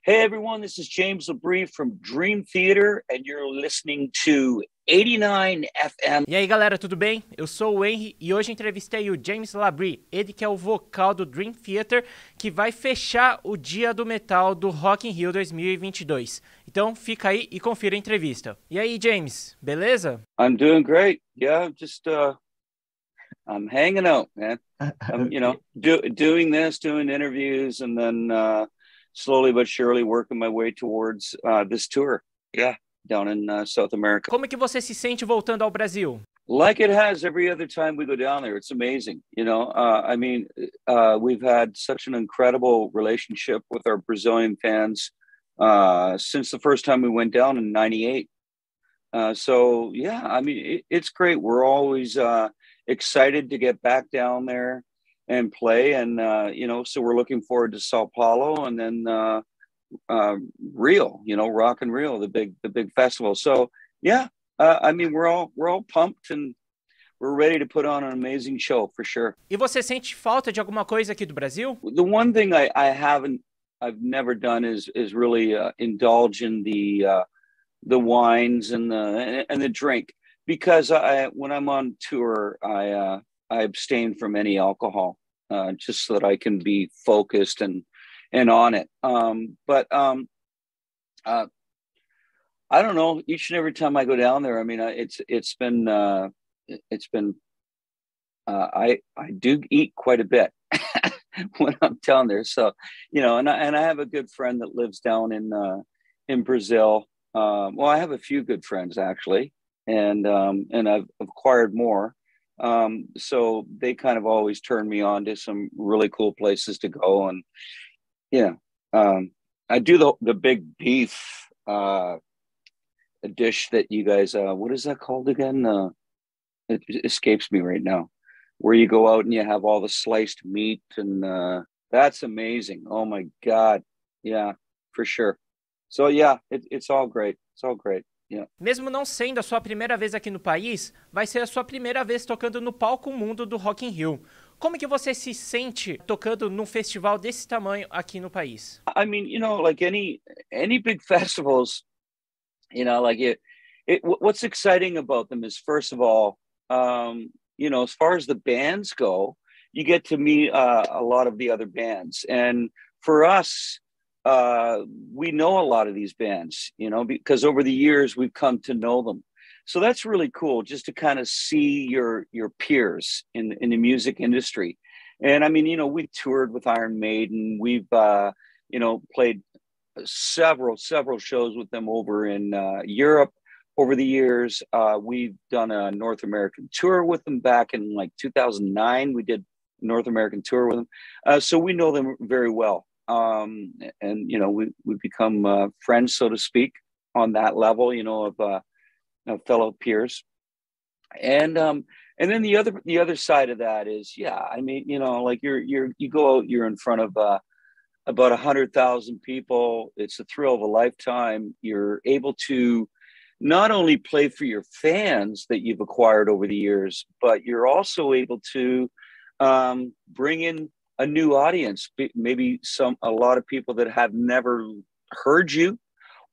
Hey everyone, this is James LaBrie from Dream Theater and you're listening to 89 FM. E aí galera, tudo bem? Eu sou o Henry e hoje entrevistei o James LaBrie, ele que é o vocal do Dream Theater, que vai fechar o Dia do Metal do Rock in Rio 2022. Então fica aí e confira a entrevista. E aí James, beleza? I'm doing great. Yeah, just I'm hanging out, man. I'm, doing interviews and then slowly but surely working my way towards this tour. Yeah, down in South America. Como é que você se sente voltando ao Brasil? Like it has every other time we go down there. It's amazing. We've had such an incredible relationship with our Brazilian fans since the first time we went down in '98. So yeah, I mean, it's great. We're always excited to get back down there and play, and so we're looking forward to Sao Paulo and then Rio, Rock and Rio, the big festival. So yeah, we're all pumped and we're ready to put on an amazing show for sure. E você sente falta de alguma coisa aqui do Brasil? The one thing I've never done is really indulge in the wines and the drink, because when I'm on tour I abstain from any alcohol, just so that I can be focused and on it. But I don't know. Each and every time I go down there, I mean, it's been I do eat quite a bit when I'm down there. So and I have a good friend that lives down in Brazil. Well, I have a few good friends actually, and I've acquired more. So they kind of always turn me on to some really cool places to go. And I do the big beef dish that you guys, what is that called again? It escapes me right now, where you go out and you have all the sliced meat, and that's amazing. Oh my God. Yeah, for sure. So yeah, it's all great. It's all great. Yeah. Mesmo não sendo a sua primeira vez aqui no país, vai ser a sua primeira vez tocando no palco mundo do Rock in Rio. Como que você se sente tocando num festival desse tamanho aqui no país? I mean, like any big festivals, what's exciting about them is, first of all, as far as the bands go, you get to meet a lot of the other bands. And for us, we know a lot of these bands, because over the years we've come to know them. So that's really cool, just to kind of see your peers in the music industry. And I mean, we've toured with Iron Maiden. We've, played several shows with them over in Europe over the years. We've done a North American tour with them back in like 2009. We did a North American tour with them. So we know them very well. And we've become friends, so to speak, on that level, of fellow peers. And then the other side of that is, I mean, like you go out, you're in front of about 100,000 people. It's a thrill of a lifetime. You're able to not only play for your fans that you've acquired over the years, but you're also able to bring in a new audience, maybe a lot of people that have never heard you,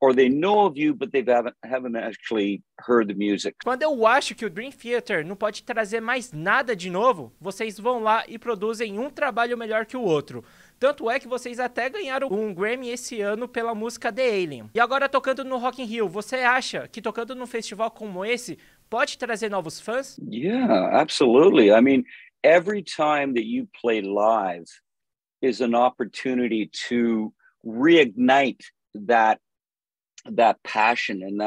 or they know of you, but they haven't actually heard the music. Quando eu acho que o Dream Theater não pode trazer mais nada de novo, vocês vão lá e produzem um trabalho melhor que o outro. Tanto é que vocês até ganharam um Grammy esse ano pela música The Alien. E agora tocando no Rock in Rio, você acha que tocando num festival como esse pode trazer novos fãs? Yeah, absolutely. I mean, every time that you play live is an opportunity to reignite that passion and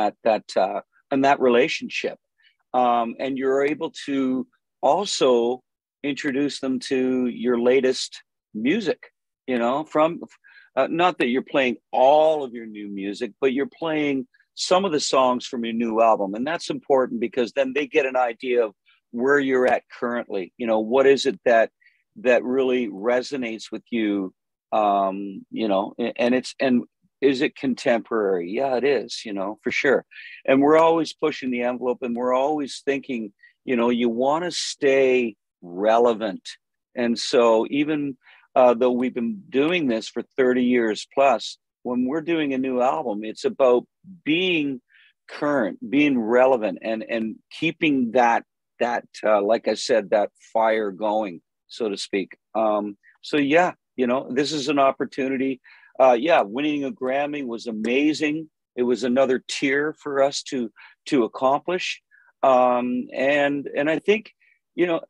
that relationship, and you're able to also introduce them to your latest music. From not that you're playing all of your new music, but you're playing some of the songs from your new album, and that's important because then they get an idea of where you're at currently. What is it that really resonates with you, and is it contemporary? Yeah, it is, for sure. And we're always pushing the envelope, and we're always thinking, you want to stay relevant. And so even though we've been doing this for 30 years plus, when we're doing a new album, it's about being current, being relevant, and keeping that like I said, that fire going, so to speak. So yeah, you know, this is an opportunity. Yeah, winning a Grammy was amazing. It was another tier for us to accomplish. And I think, you know,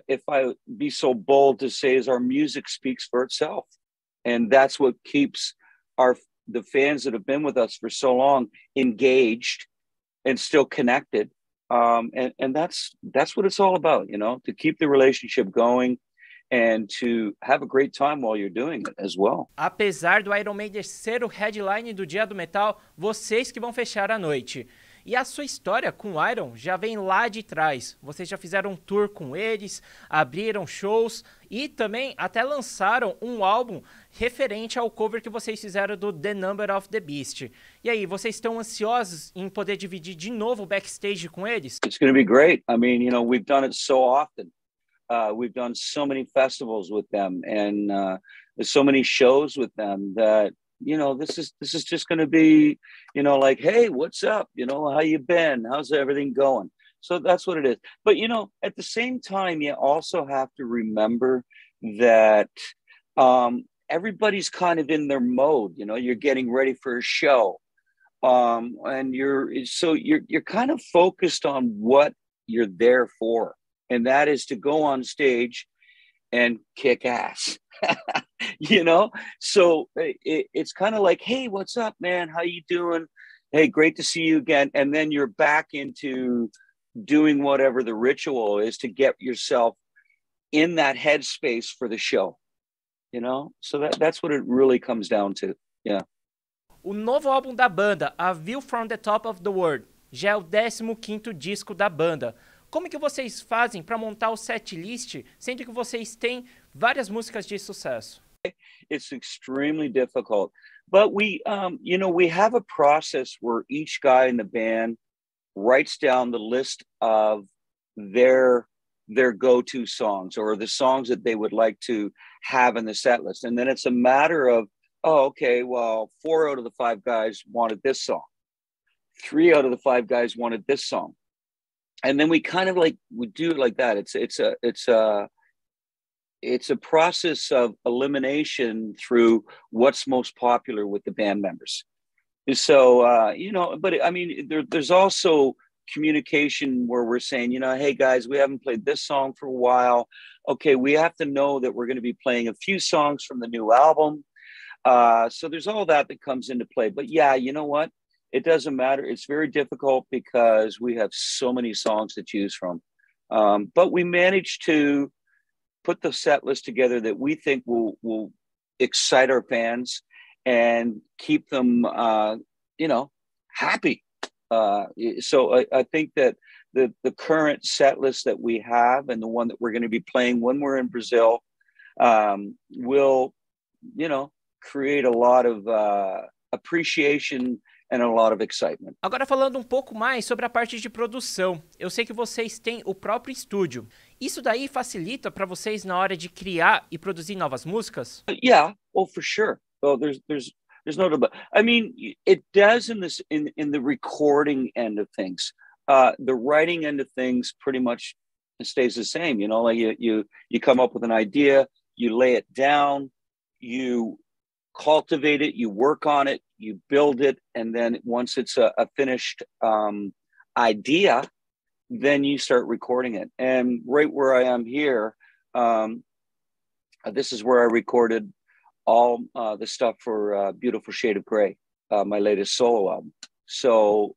if I be so bold to say, is our music speaks for itself, and that's what keeps the fans that have been with us for so long engaged and still connected. And that's what it's all about, you know, to keep the relationship going and to have a great time while you're doing it as well. Apesar do Iron Maiden ser o headline do Dia do Metal, vocês que vão fechar a noite. E a sua história com o Iron já vem lá de trás. Vocês já fizeram um tour com eles, abriram shows e também até lançaram um álbum referente ao cover que vocês fizeram do The Number of the Beast. E aí, vocês estão ansiosos em poder dividir de novo o backstage com eles? It's going to be great. I mean, you know, we've done it so often. We've done so many festivals with them, and there's so many shows with them that, you know, this is just going to be, you know, like, hey, what's up? You know, how you been? How's everything going? So that's what it is. But, you know, at the same time, you also have to remember that everybody's kind of in their mode. You know, you're getting ready for a show, and you're kind of focused on what you're there for, and that is to go on stage and kick ass. You know, so it's kind of like, hey, what's up, man? How you doing? Hey, great to see you again. And then you're back into doing whatever the ritual is to get yourself in that headspace for the show, you know? So that's what it really comes down to. Yeah. O novo álbum da banda, A View from the Top of the World, já é o 15º disco da banda. Como que vocês fazem para montar o setlist, sendo que vocês têm várias músicas de sucesso? It's extremely difficult, but we you know, we have a process where each guy in the band writes down the list of their go-to songs, or the songs that they would like to have in the set list. And then it's a matter of, oh, okay, well, 4 out of the 5 guys wanted this song. 3 out of the 5 guys wanted this song. And then we kind of like, we do it like that. It's a process of elimination through what's most popular with the band members. And so, you know, but I mean, there's also communication where we're saying, you know, hey guys, we haven't played this song for a while. Okay, we have to know that we're going to be playing a few songs from the new album. So there's all that comes into play. But yeah, you know what? It doesn't matter. It's very difficult because we have so many songs to choose from. But we managed to put the set list together that we think will excite our fans and keep them, you know, happy. So I think that the current set list that we have and the one that we're going to be playing when we're in Brazil will, you know, create a lot of appreciation and a lot of excitement. Agora falando um pouco mais sobre a parte de produção. Eu sei que vocês têm o próprio estúdio. Isso daí facilita para vocês na hora de criar e produzir novas músicas? Yeah, oh, for sure. Well, there's no doubt. I mean, it does in the recording end of things. The writing end of things pretty much stays the same. You know, like you come up with an idea, you lay it down, you cultivate it, you work on it, you build it, and then once it's a finished idea, then you start recording it. And right where I am here, this is where I recorded all the stuff for Beautiful Shade of Grey, my latest solo album. So,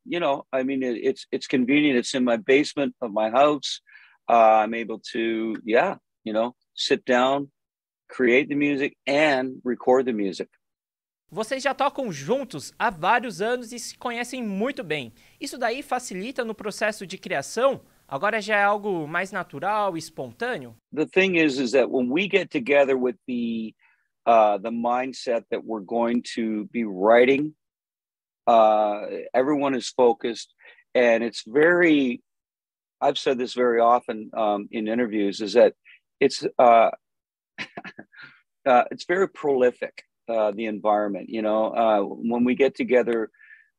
you know, I mean, it's convenient. It's in my basement of my house. I'm able to, yeah, you know, sit down, create the music and record the music. Vocês já tocam juntos há vários anos e se conhecem muito bem. Isso daí facilita no processo de criação? Agora já é algo mais natural e espontâneo? The thing is that when we get together with the mindset that we're going to be writing, everyone is focused, and it's very, I've said this very often in interviews, is that it's very prolific. the environment. You know, when we get together,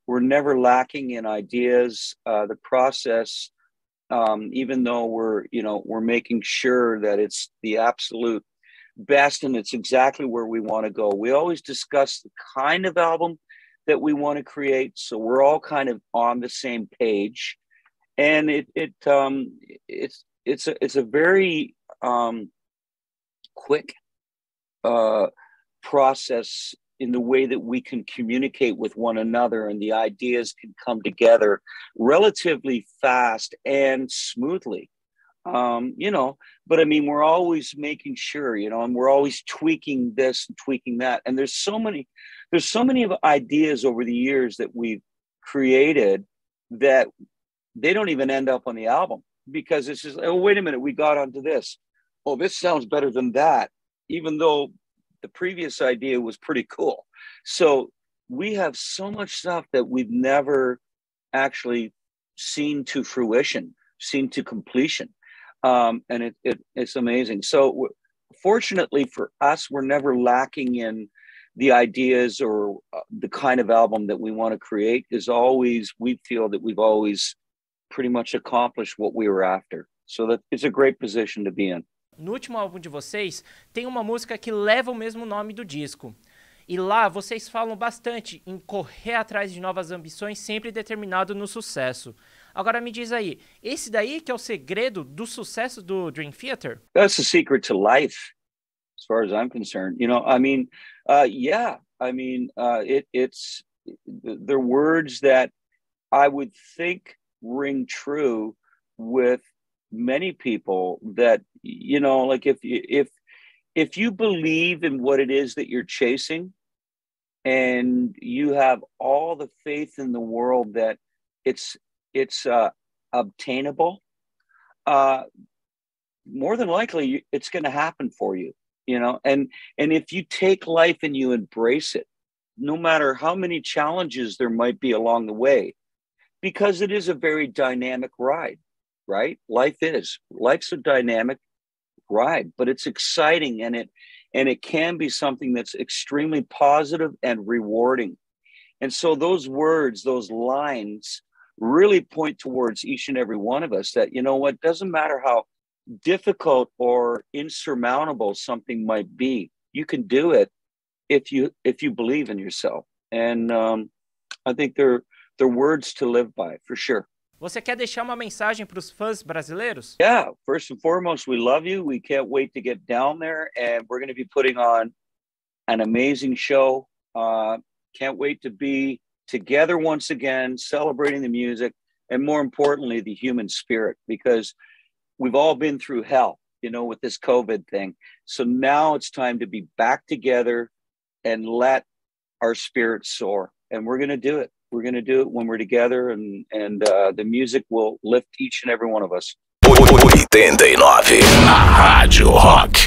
we're never lacking in ideas. The process, even though we're making sure that it's the absolute best and it's exactly where we want to go. We always discuss the kind of album that we want to create, so we're all kind of on the same page. And it's a very quick process in the way that we can communicate with one another, and the ideas can come together relatively fast and smoothly. You know, but I mean, we're always making sure, you know, and we're always tweaking this and tweaking that. And there's so many of ideas over the years that we've created that they don't even end up on the album, because it's just, oh, wait a minute, we got onto this. Oh, this sounds better than that, even though the previous idea was pretty cool. So we have so much stuff that we've never actually seen to fruition, seen to completion. And it's amazing. So fortunately for us, we're never lacking in the ideas or the kind of album that we want to create. Is always, we feel that we've always pretty much accomplished what we were after. So that it's a great position to be in. No último álbum de vocês, tem uma música que leva o mesmo nome do disco. E lá vocês falam bastante em correr atrás de novas ambições, sempre determinado no sucesso. Agora me diz aí, esse daí que é o segredo do sucesso do Dream Theater? That's the secret to life, as far as I'm concerned. You know, I mean, yeah, I mean, it's they're words that I would think ring true with many people, that, you know, like if you believe in what it is that you're chasing, and you have all the faith in the world that it's obtainable, more than likely it's going to happen for you, you know. And if you take life and you embrace it, no matter how many challenges there might be along the way, because it is a very dynamic ride, right? Life's a dynamic ride, but it's exciting, and it can be something that's extremely positive and rewarding. And so those words, those lines really point towards each and every one of us, that, you know what, doesn't matter how difficult or insurmountable something might be, you can do it if you believe in yourself. And I think they're words to live by, for sure. Você quer deixar uma mensagem para os fãs brasileiros? Yeah, first and foremost, we love you. We can't wait to get down there, and we're going to be putting on an amazing show. Can't wait to be together once again, celebrating the music, and more importantly, the human spirit, because we've all been through hell, you know, with this COVID thing. So now it's time to be back together and let our spirits soar. And we're going to do it. We're going to do it when we're together, and the music will lift each and every one of us. 89, a Rádio Rock.